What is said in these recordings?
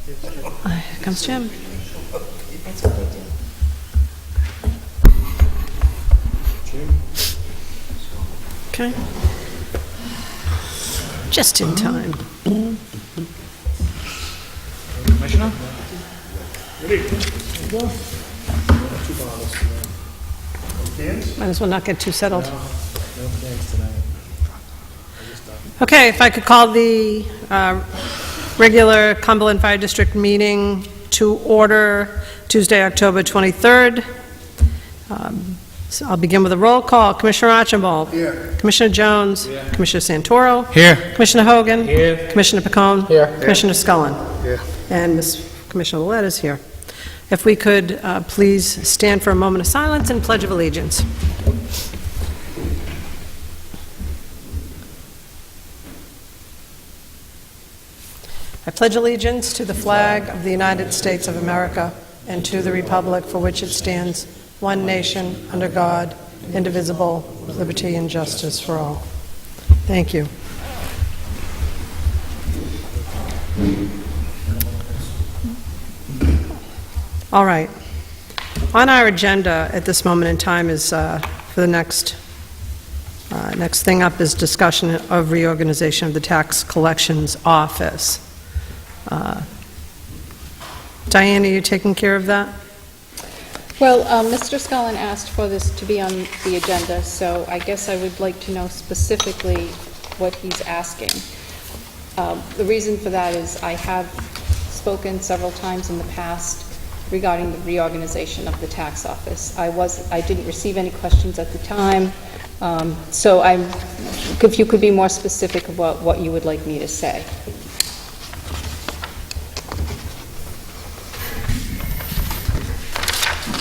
Here comes Jim. That's what they do. Okay. Just in time. Commissioner? Might as well not get too settled. Okay, if I could call the regular Cumberland Fire District meeting to order Tuesday, October 23rd. So I'll begin with a roll call. Commissioner Archibald. Here. Commissioner Jones. Here. Commissioner Santoro. Here. Commissioner Hogan. Here. Commissioner Pacone. Here. Commissioner Scullin. Here. And Commissioner Willett is here. If we could please stand for a moment of silence and Pledge of Allegiance. I pledge allegiance to the flag of the United States of America and to the republic for which it stands, one nation, under God, indivisible, with liberty and justice for all. Thank you. All right. On our agenda at this moment in time is for the next thing up is discussion of reorganization of the tax collections office. Diane, are you taking care of that? Well, Mr. Scullin asked for this to be on the agenda, so I guess I would like to know specifically what he's asking. The reason for that is I have spoken several times in the past regarding the reorganization of the tax office. I didn't receive any questions at the time, so if you could be more specific about what you would like me to say.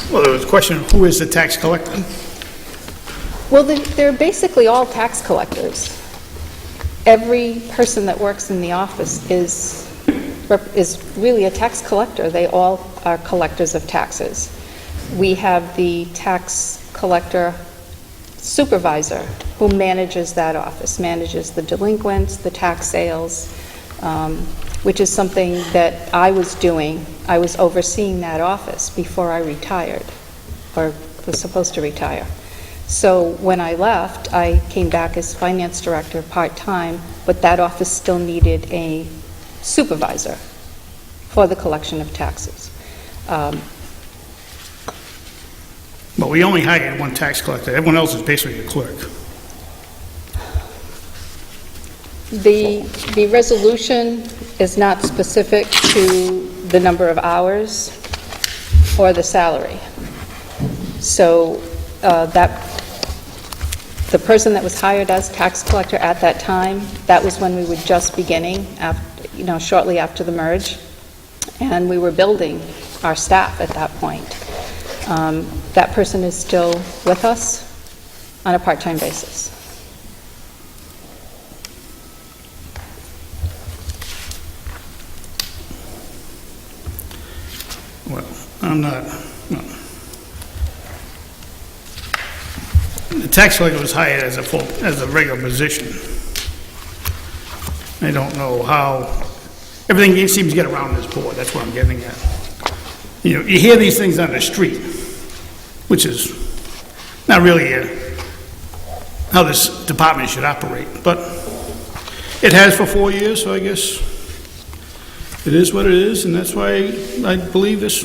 Well, there was a question of who is the tax collector? Well, they're basically all tax collectors. Every person that works in the office is really a tax collector. They all are collectors of taxes. We have the tax collector supervisor who manages that office, manages the delinquents, the tax sales, which is something that I was doing. I was overseeing that office before I retired, or was supposed to retire. So when I left, I came back as finance director part-time, but that office still needed a supervisor for the collection of taxes. But we only hired one tax collector. Everyone else is basically a clerk. The resolution is not specific to the number of hours or the salary. So the person that was hired as tax collector at that time, that was when we were just beginning, shortly after the merge, and we were building our staff at that point. That person is still with us on a part-time basis. Well, I'm not... No. The tax collector was hired as a regular position. I don't know how... Everything seems to get around this board. That's what I'm getting at. You hear these things on the street, which is not really how this department should operate. But it has for 4 years, so I guess it is what it is, and that's why I believe this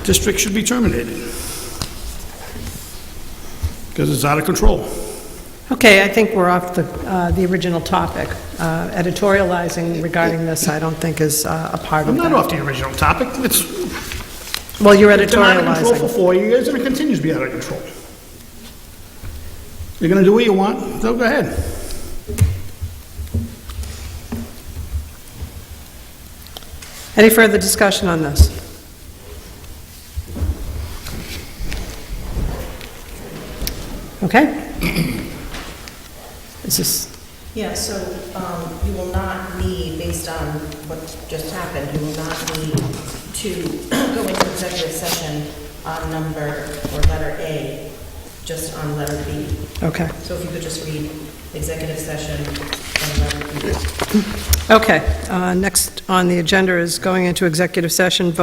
district should be terminated. Because it's out of control. Okay, I think we're off the original topic. Editorializing regarding this, I don't think is a part of that. I'm not off the original topic. Well, you're It's been out of control for editorializing. 4 years, and it continues to be out of control. You're going to do what you want, so go ahead. Any further discussion on this? Okay. Is this... Yeah, so you will not need, based on what just happened, you will not need to go into executive session on number or letter A, just on letter B. Okay. So if you could just read executive session at 11 p.m. Okay, next on the agenda is going into executive session.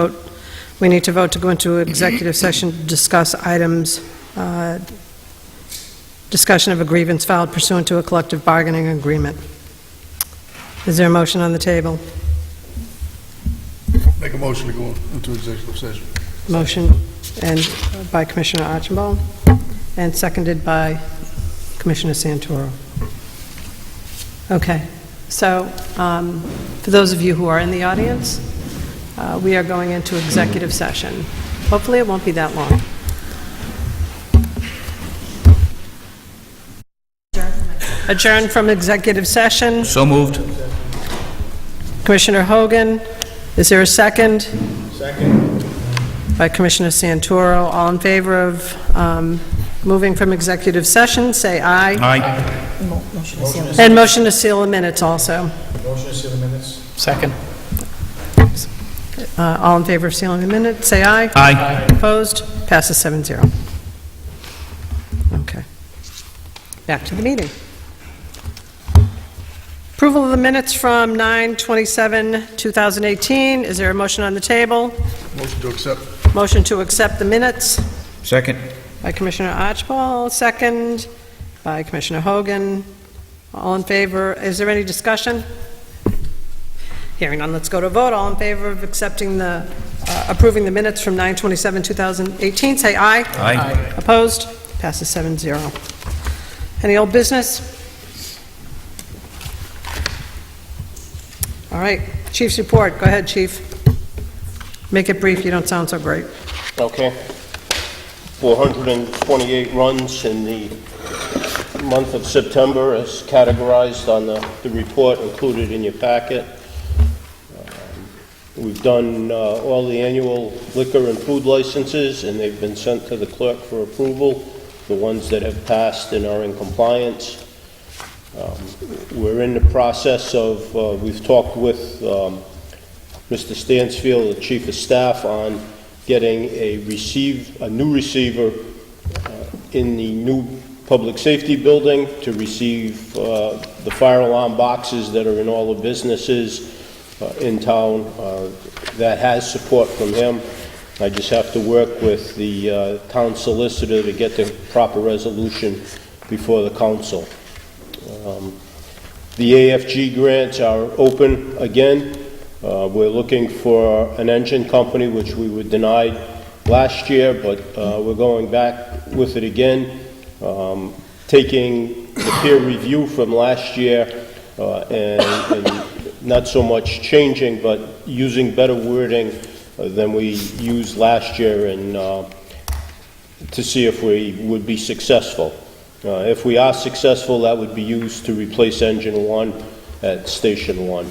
We need to vote to go into executive session to discuss items, discussion of a grievance filed pursuant to a collective bargaining agreement. Is there a motion on the table? Make a motion to go into executive session. Motion and by Commissioner Archibald and seconded by Commissioner Santoro. Okay, so for those of you who are in the audience, we are going into executive session. Hopefully it won't be that long. Adjourn from executive session. So moved. Commissioner Hogan, is there a second? Second. By Commissioner Santoro. All in favor of moving from executive session, say aye. Aye. And motion to seal the minutes also. Motion to seal the minutes. Second. All in favor of sealing the minutes, say aye. Aye. Opposed? Passes 7-0. Okay. Back to the meeting. Approval of the minutes from 9/27/2018. Is there a motion on the table? Motion to accept. Motion to accept the minutes Second. by Commissioner Archibald, second by Commissioner Hogan. All in favor? Is there any discussion? Hearing none, let's go to a vote. All in favor of accepting the, approving the minutes from 9/27/2018, say aye. Aye. Opposed? Passes 7-0. Any old business? All right, Chief's report. Go ahead, Chief. Make it brief, you don't sound so great. Okay. 428 runs in the month of September as categorized on the report included in your packet. We've done all the annual liquor and food licenses, and they've been sent to the clerk for approval, the ones that have passed and are in compliance. We're in the process of, we've talked with Mr. Stansfield, the Chief of Staff, on getting a new receiver in the new public safety building to receive the fire alarm boxes that are in all the businesses in town. That has support from him. I just have to work with the town solicitor to get the proper resolution before the council. The AFG grants are open again. We're looking for an engine company, which we were denied last year, but we're going back with it again, taking the peer review from last year and not so much changing, but using better wording than we used last year, and to see if we would be successful. If we are successful, that would be used to replace engine 1 at Station 1.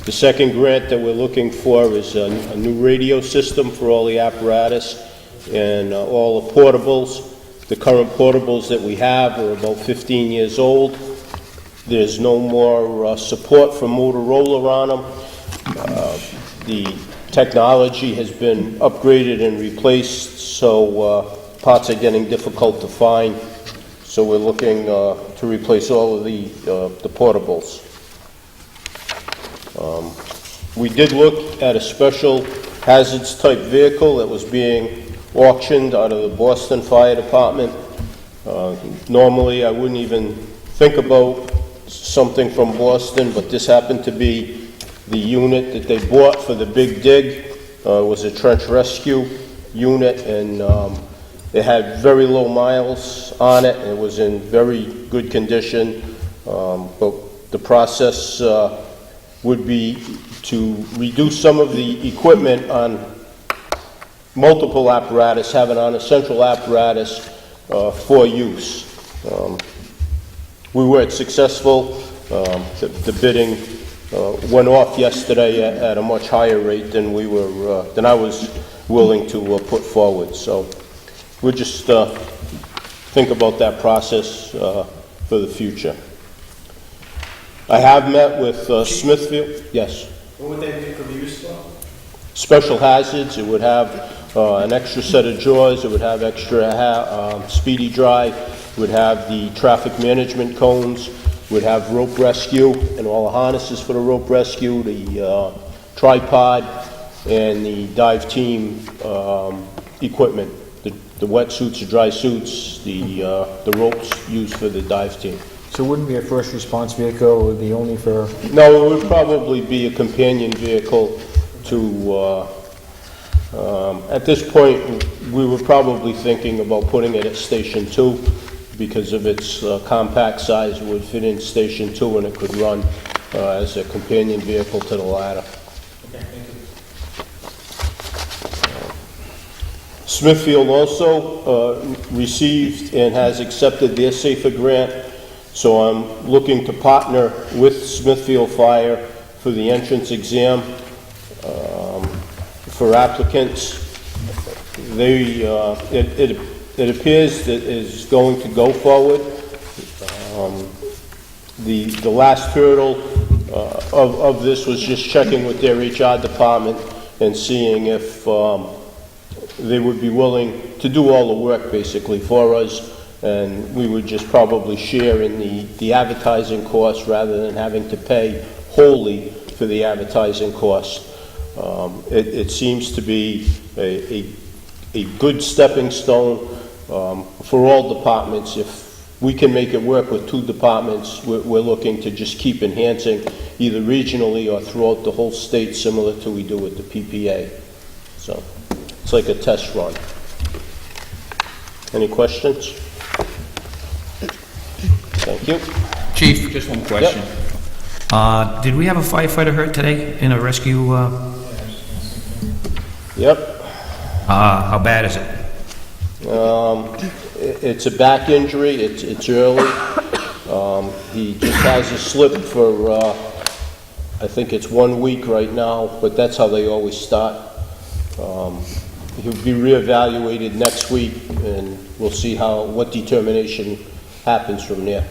The second grant that we're looking for is a new radio system for all the apparatus and all the portables. The current portables that we have are about 15 years old. There's no more support from Motorola on them. The technology has been upgraded and replaced, so parts are getting difficult to find. So we're looking to replace all of the portables. We did look at a special hazards type vehicle that was being auctioned out of the Boston Fire Department. Normally I wouldn't even think about something from Boston, but this happened to be the unit that they bought for the big dig. It was a trench rescue unit, and it had very low miles on it. It was in very good condition, but the process would be to reduce some of the equipment on multiple apparatus, have it on a central apparatus for use. We weren't successful. The bidding went off yesterday at a much higher rate than we were than I was willing to put forward. So we'll just think about that process for the future. I have met with Smithfield. Yes. What would that vehicle be used for? Special hazards. It would have an extra set of jaws. It would have extra speedy drive. It would have the traffic management cones. would have rope rescue and all the harnesses for the rope rescue, the tripod, and the dive team equipment, the wetsuits, the dry suits, the ropes used for the dive team. So it wouldn't be a first response vehicle, it would be only for... No, it would probably be a companion vehicle to, at this point, we were probably thinking about putting it at Station 2 because of its compact size. It would fit in Station 2 and it could run as a companion vehicle to the ladder. Smithfield also received and has accepted their SAFER grant, so I'm looking to partner with Smithfield Fire for the entrance exam for applicants. It appears that is going to go forward. The last hurdle of this was just checking with their HR department and seeing if they would be willing to do all the work basically for us, and we would just probably share in the advertising costs rather than having to pay wholly for the advertising costs. It seems to be a good stepping stone for all departments. If we can make it work with two departments, we're looking to just keep enhancing either regionally or throughout the whole state, similar to we do with the PPA. So it's like a test run. Any questions? Thank you. Chief, just one question. Did we have a firefighter hurt today in a rescue? Yep. How bad is it? It's a back injury. It's early. He just has a slip for, I think it's 1 week right now, but that's how they always start. He'll be reevaluated next week, and we'll see what determination happens from there.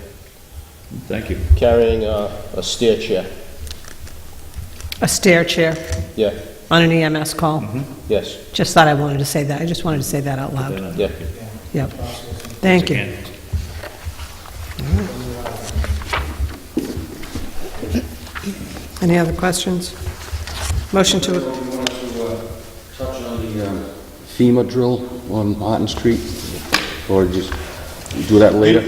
Thank you. Carrying a stair chair. A stair chair Yeah, on an EMS call. yes, Just thought I wanted to say that. I just wanted to say that out loud. yeah. Yep. Thank you. Any other questions? Motion to, You wanted to touch on the FEMA drill on Martin Street, or just do that later?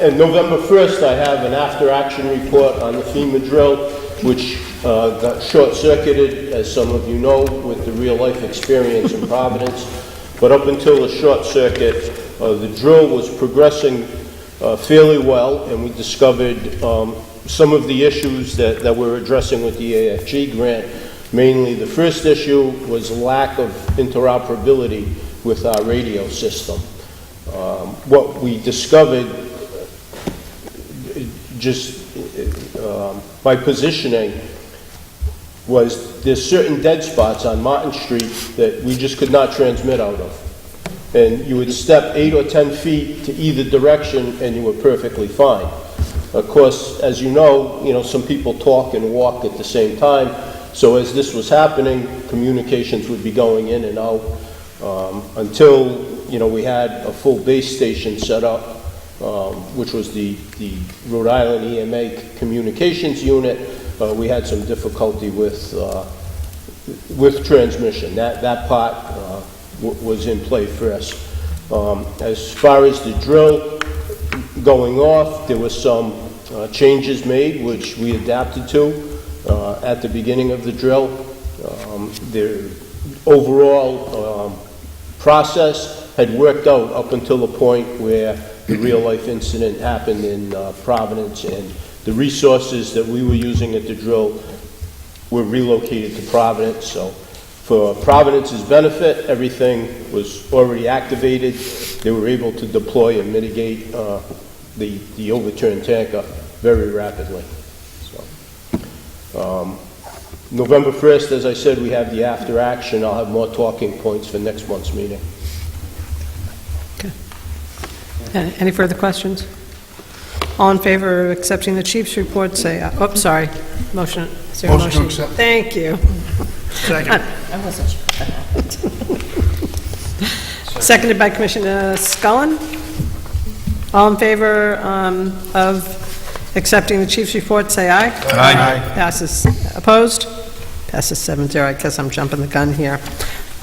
And November 1st, I have an after-action report on the FEMA drill, which got short-circuited, as some of you know, with the real-life experience in Providence. But up until the short circuit, the drill was progressing fairly well, and we discovered some of the issues that we're addressing with the AFG grant. Mainly, the first issue was lack of interoperability with our radio system. What we discovered, just by positioning, was there's certain dead spots on Martin Street that we just could not transmit out of. And you would step 8 or 10 feet to either direction and you were perfectly fine. Of course, as you know, some people talk and walk at the same time. So as this was happening, communications would be going in and out until, we had a full base station set up, which was the Rhode Island EMA communications unit. We had some difficulty with transmission. That part was in play first. As far as the drill going off, there were some changes made, which we adapted to at the beginning of the drill. The overall process had worked out up until the point where the real-life incident happened in Providence, and the resources that we were using at the drill were relocated to Providence. So for Providence's benefit, everything was already activated. They were able to deploy and mitigate the overturned tanker very rapidly. So, November 1st, as I said, we have the after action. I'll have more talking points for next month's meeting. any further questions? All in favor of accepting the chief's report, say aye. Oh, sorry. Motion. Is there a Motion to accept. Thank you. Second. I wasn't sure what that happened. Seconded by Commissioner Scullin. All in favor of accepting the chief's report, say aye. Aye. Passes. Opposed? Passes 7-0. I guess I'm jumping the gun here.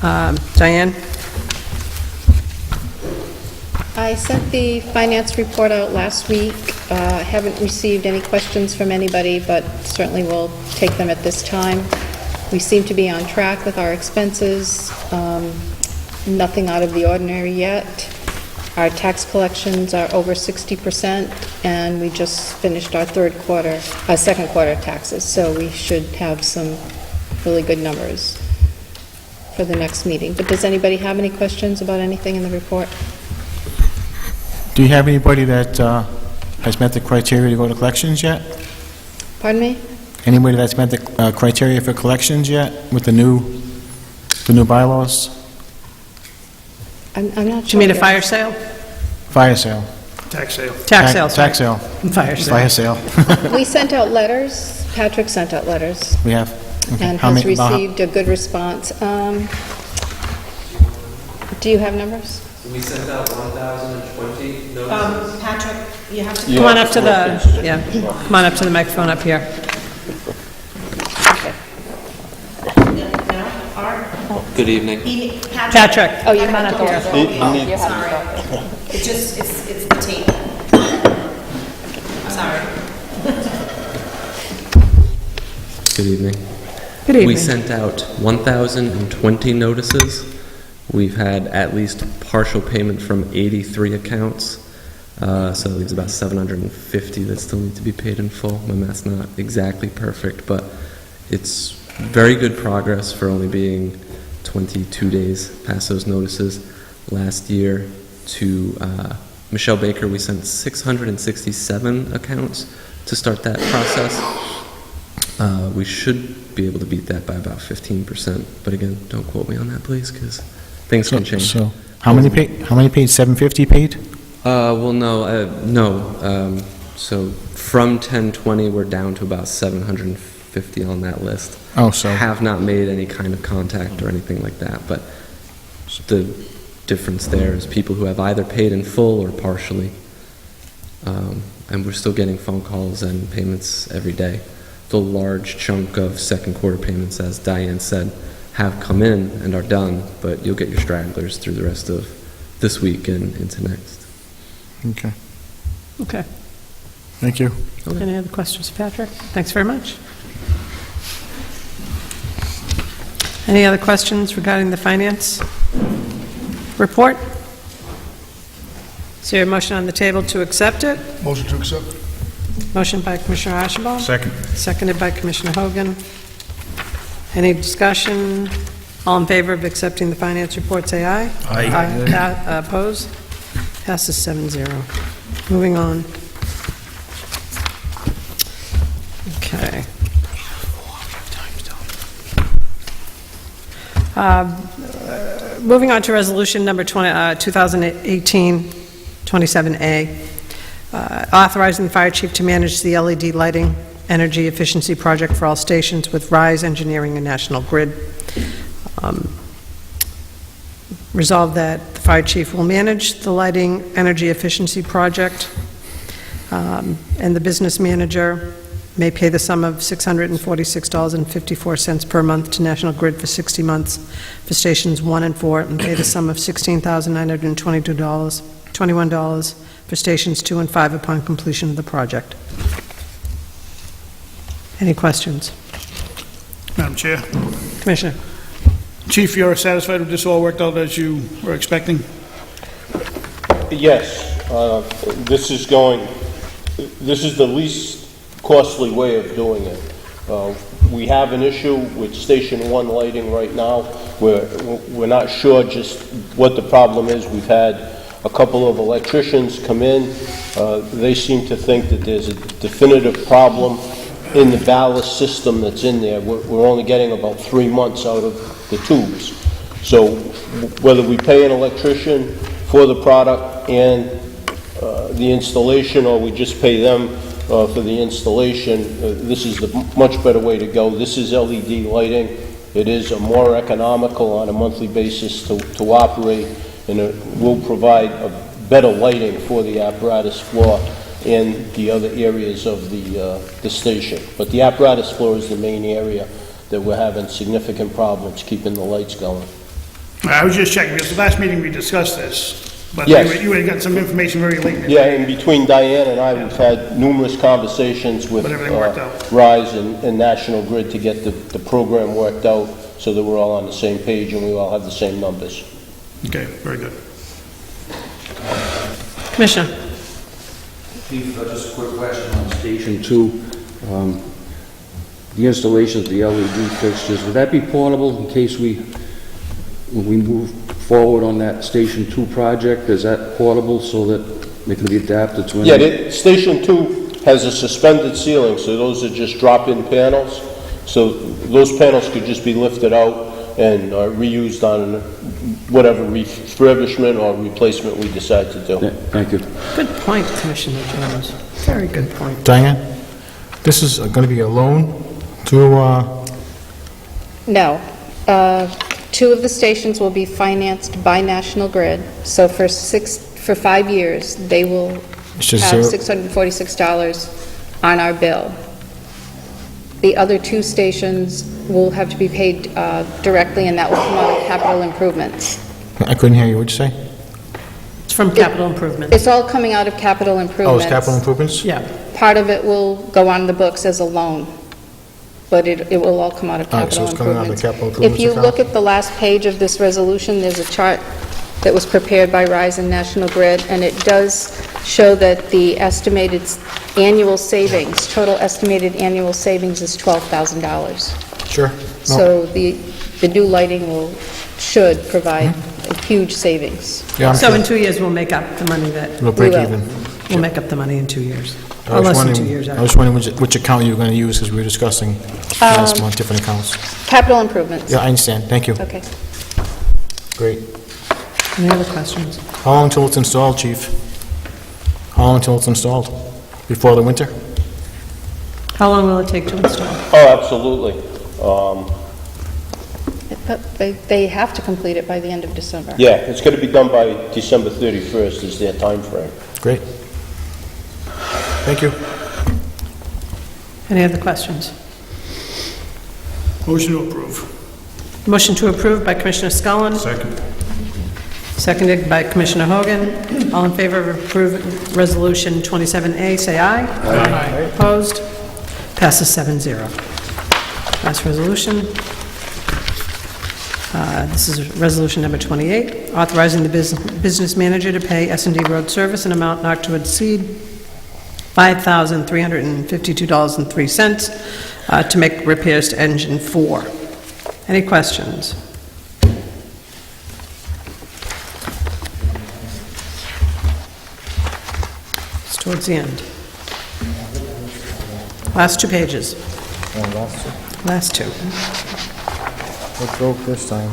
Diane? I sent the finance report out last week. Haven't received any questions from anybody, but certainly will take them at this time. We seem to be on track with our expenses. Nothing out of the ordinary yet. Our tax collections are over 60%, and we just finished our second quarter taxes, so we should have some really good numbers for the next meeting. But does anybody have any questions about anything in the report? Do you have anybody that has met the criteria to go to collections yet? Pardon me? Anybody that's met the criteria for collections yet with the new bylaws? I'm not Do sure. you mean a yet. fire sale? Fire sale. Tax sale. Tax sale, sorry. Tax sale. Fire sale. Fire sale. We sent out letters. Patrick sent out letters We have. Okay. and How has many- about how- received a good response. Do you have numbers? We sent out 1,020 notices. Patrick, you have to... Come on up to come on up to the microphone up here. No, Art? Good evening. Patrick. Oh, you have to go. Sorry. It's the tape. Sorry. Good evening. Good evening. We sent out 1,020 notices. We've had at least partial payment from 83 accounts, so that leaves about 750 that still need to be paid in full. My math's not exactly perfect, but it's very good progress for only being 22 days past those notices. Last year to Michelle Baker, we sent 667 accounts to start that process. We should be able to beat that by about 15%, but again, don't quote me on that, please, because things can change. So, how many paid? 750 paid? Well, no. So from 1020, we're down to about 750 on that list. Oh, so. Have not made any kind of contact or anything like that, but the difference there is people who have either paid in full or partially. And we're still getting phone calls and payments every day. The large chunk of second quarter payments, as Diane said, have come in and are done, but you'll get your stragglers through the rest of this week and into next. Okay. Okay. Thank you. Any other questions, Patrick? Thanks very much. Any other questions regarding the finance report? Is there a motion on the table to accept it? Motion to accept. Motion by Commissioner Archibald. Second. Seconded by Commissioner Hogan. Any discussion? All in favor of accepting the finance report, say aye. Aye. Opposed? Passes 7-0. Moving on. Okay. Moving on to resolution number 2018-27A, authorizing the fire chief to manage the LED lighting energy efficiency project for all stations with Rise Engineering and National Grid. Resolved that the fire chief will manage the lighting energy efficiency project, and the business manager may pay the sum of $646.54 per month to National Grid for 60 months for stations 1 and 4, and pay the sum of $16,921 for stations 2 and 5 upon completion of the project. Any questions? Madam Chair. Commissioner? Chief, you're satisfied with this all worked out as you were expecting? Yes, this is the least costly way of doing it. We have an issue with Station 1 lighting right now. We're not sure just what the problem is. We've had a couple of electricians come in. They seem to think that there's a definitive problem in the ballast system that's in there. We're only getting about 3 months out of the tubes. So whether we pay an electrician for the product and the installation, or we just pay them for the installation, this is the much better way to go. This is LED lighting. It is more economical on a monthly basis to operate, and it will provide a better lighting for the apparatus floor. and the other areas of the station. But the apparatus floor is the main area that we're having significant problems keeping the lights going. I was just checking, because the last meeting we discussed this, but Yes. you had got some information very late. in the Yeah, and between Diane and I, we've had numerous conversations with But everything worked out. RISE and National Grid to get the program worked out so that we're all on the same page and we all have the same numbers. Okay, very good. Commissioner? Chief, just a quick question on Station 2. The installation of the LED fixtures, would that be portable in case when we move forward on that Station 2 project? Is that portable so that they can be adapted to any? Yeah, Station 2 has a suspended ceiling, so those are just drop-in panels. So those panels could just be lifted out and reused on whatever refurbishment or replacement we decide to do. Yeah, thank you. Good point, Commissioner Jones. Very good point. Diane, this is going to be a loan to, No. 2 of the stations will be financed by National Grid, so for 5 years, they will It's just have zero- $646 on our bill. The other 2 stations will have to be paid directly, and that will come out of capital improvements. I couldn't hear you, what'd you say? It's from capital improvement. It's all coming out of capital Oh, improvements. it's capital improvements? Yeah. Part of it will go on the books as a loan, but it will all come out of All right, so capital it's coming out of the improvements. capital improvements If you account? look at the last page of this resolution, there's a chart that was prepared by RISE and National Grid, and it does show that the estimated annual savings, total estimated annual savings is $12,000. Sure. No. So the new lighting should provide a huge savings. Yeah, I'm So sure. in 2 years, we'll make up the money that, We'll break we will. even. we'll make up the money in 2 years. I Or was less than wondering- 2 years, I actually. was wondering which account you were going to use, because we were discussing last month, different accounts. Capital improvements. Yeah, I understand, thank you. Okay. Great. Any other questions? How long till it's installed, chief? How long till it's installed? Before the winter? How long will it take to install? Oh, absolutely. But they have to complete it by the end of December. Yeah, it's going to be done by December 31st is their time frame. Great. Thank you. Any other questions? Motion to approve. Motion to approve by Commissioner Scullin, Second. seconded by Commissioner Hogan. All in favor of approving Resolution 27A, say aye. Aye. Opposed? Passes 7-0. Last resolution. This is resolution number 28, authorizing the business manager to pay S&D Road Service an amount not to exceed $5,352.03 to make repairs to engine 4. Any questions? It's towards the end. Last 2 pages. Last 2. What broke this time?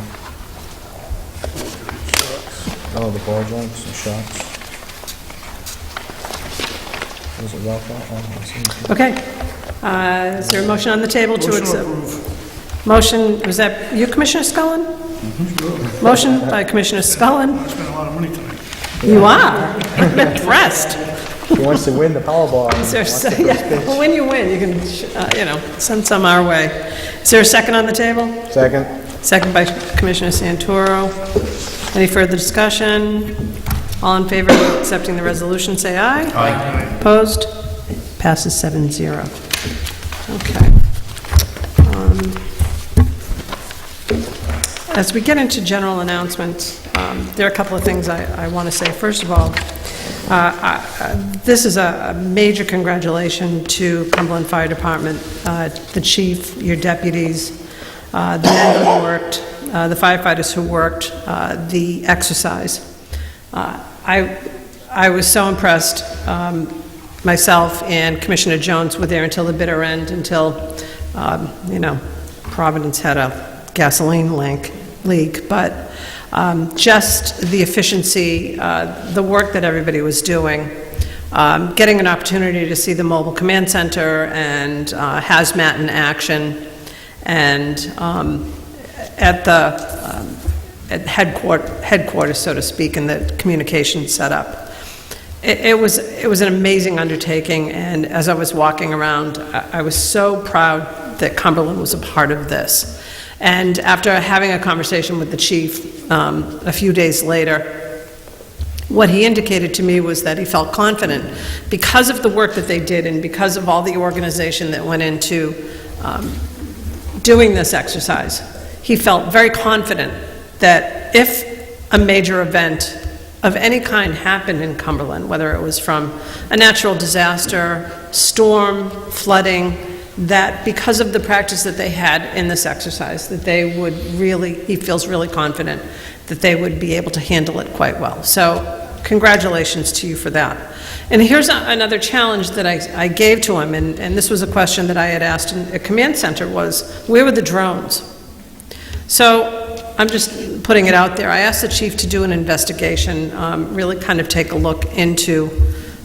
Oh, the ball joints and shocks. Was it Ralph? Okay. Is there a motion on the table to Motion to accept? approve. Motion, was that you, Commissioner Scullin? Motion by Commissioner Scullin. Spent a lot of money tonight. You are. I'm impressed. He wants to win the Powerball. Is there, yeah, when you win, you can, send some our way. Is there a second on the table? Second. Second by Commissioner Santoro. Any further discussion? All in favor of accepting the resolution, say aye. Aye. Opposed? Passes 7-0. Okay. As we get into general announcements, there are a couple of things I want to say. First of all, this is a major congratulations to Cumberland Fire Department, the chief, your deputies, the men who worked, the firefighters who worked, the exercise. I was so impressed. Myself and Commissioner Jones were there until the bitter end, until, Providence had a gasoline leak. But just the efficiency, the work that everybody was doing, getting an opportunity to see the mobile command center and hazmat in action, and at the at headquarters, so to speak, in the communication setup. it was an amazing undertaking, and as I was walking around, I was so proud that Cumberland was a part of this. And after having a conversation with the chief a few days later, what he indicated to me was that he felt confident because of the work that they did and because of all the organization that went into doing this exercise. He felt very confident that if a major event of any kind happened in Cumberland, whether it was from a natural disaster, storm, flooding, that because of the practice that they had in this exercise, that they would really, he feels really confident that they would be able to handle it quite well. So congratulations to you for that. And here's another challenge that I gave to him, and this was a question that I had asked in a command center, was where were the drones? So I'm just putting it out there. I asked the chief to do an investigation, really kind of take a look into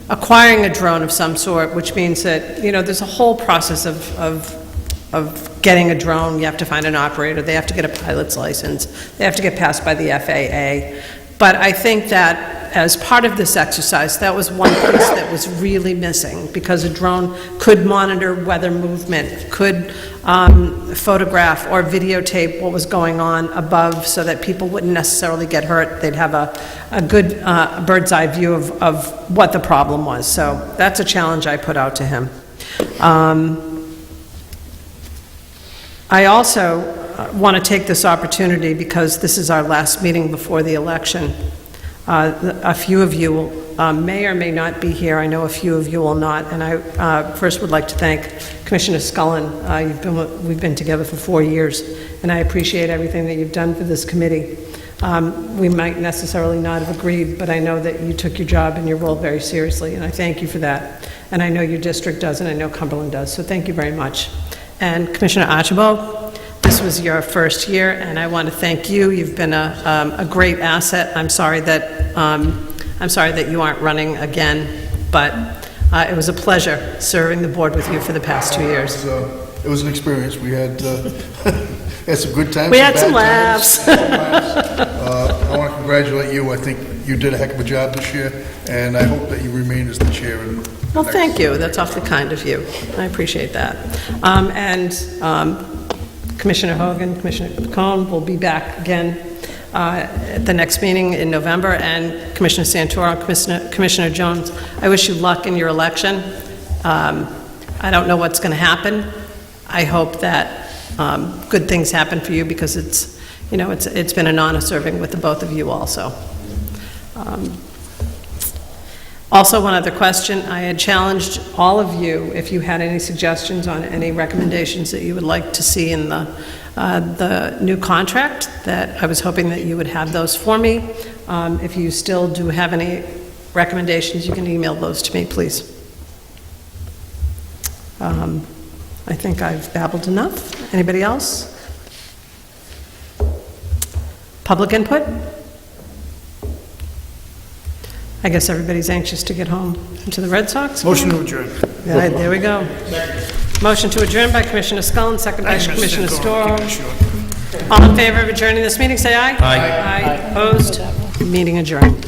acquiring a drone of some sort, which means that, you know, there's a whole process of getting a drone. You have to find an operator, they have to get a pilot's license, they have to get passed by the FAA. But I think that as part of this exercise, that was one piece that was really missing, because a drone could monitor weather movement, could photograph or videotape what was going on above so that people wouldn't necessarily get hurt. They'd have a good bird's eye view of what the problem was. So that's a challenge I put out to him. I also want to take this opportunity, because this is our last meeting before the election. A few of you may or may not be here. I know a few of you will not. And I first would like to thank Commissioner Scullin. We've been together for 4 years, and I appreciate everything that you've done for this committee. We might necessarily not have agreed, but I know that you took your job and your role very seriously, and I thank you for that. And I know your district does, and I know Cumberland does, so thank you very much. And Commissioner Archibald, this was your first year, and I want to thank you. You've been a great asset. I'm sorry that you aren't running again, but it was a pleasure serving the board with you for the past 2 years. It was an experience. We had had some good times. We had some laughs. I want to congratulate you. I think you did a heck of a job this year, and I hope that you remain as the chair. Well, thank you. That's awfully kind of you. I appreciate that. Commissioner Hogan, Commissioner Picone will be back again at the next meeting in November, and Commissioner Santoro and Commissioner Jones, I wish you luck in your election. I don't know what's going to happen. I hope that good things happen for you, because it's been an honor serving with the both of you also. Also, one other question. I had challenged all of you if you had any suggestions on any recommendations that you would like to see in the new contract, that I was hoping that you would have those for me. If you still do have any recommendations, you can email those to me, please. I think I've babbled enough. Anybody else? Public input? I guess everybody's anxious to get home to the Red Sox. Motion to adjourn. Yeah, there we go. Motion to adjourn by Commissioner Scullin, second by Commissioner Storrow. All in favor of adjourning this meeting, say aye. Aye. Aye. Opposed? Meeting adjourned.